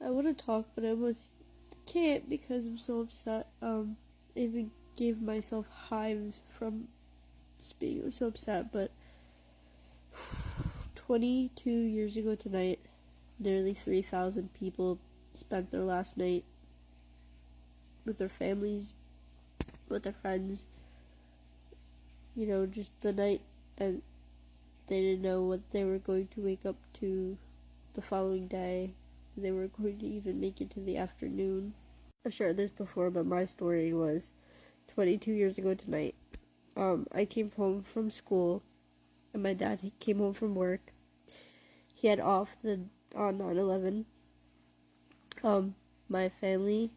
I want to talk, but I can't because I'm so upset. I even gave myself hives from speaking. I'm so upset, but 22 years ago tonight, nearly 3,000 people spent their last night with their families, with their friends. You know, just the night, and they didn't know what they were going to wake up to the following day. They were going to even make it to the afternoon. I've shared this before, but my story was 22 years ago tonight. I came home from school, and my dad came home from work. He had off on 9/11. My family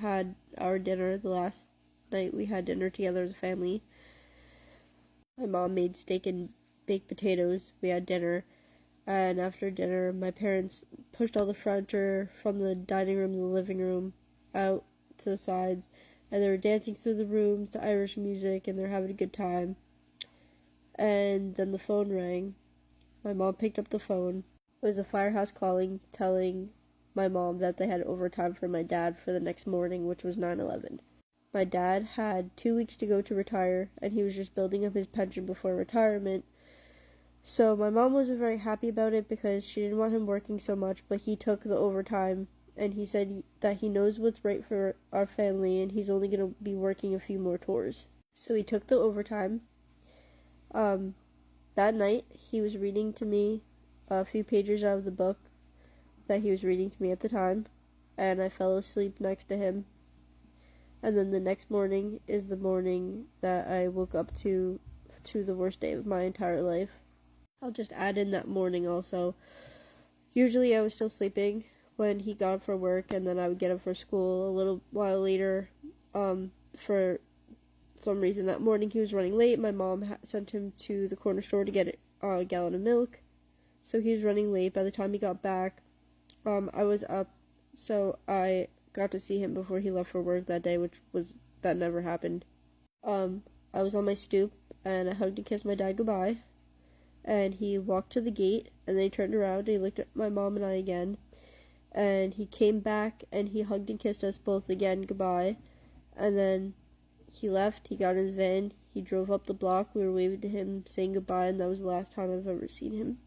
had our dinner the last night we had dinner together as a family. My mom made steak and baked potatoes. We had dinner, and after dinner, my parents pushed all the furniture from the dining room and the living room out to the sides, and they were dancing through the rooms to Irish music, and they're having a good time. And then the phone rang. My mom picked up the phone. It was the firehouse calling, telling my mom that they had overtime for my dad for the next morning, which was 9/11. My dad had 2 weeks to go to retire, and he was just building up his pension before retirement. So my mom wasn't very happy about it because she didn't want him working so much, but he took the overtime, and he said that he knows what's right for our family, and he's only going to be working a few more tours. So he took the overtime. That night, he was reading to me a few pages out of the book that he was reading to me at the time, and I fell asleep next to him. And then the next morning is the morning that I woke up to the worst day of my entire life. I'll just add in that morning also. Usually I was still sleeping when he got up for work, and then I would get up for school a little while later. For some reason that morning he was running late. My mom sent him to the corner store to get a gallon of milk, so he was running late. By the time he got back, I was up, so I got to see him before he left for work that day, that never happened. I was on my stoop, and I hugged and kissed my dad goodbye, and he walked to the gate, and then he turned around, and he looked at my mom and I again, and he came back, and he hugged and kissed us both again goodbye, and then he left. He got in his van, he drove up the block, we were waving to him, saying goodbye, and that was the last time I've ever seen him.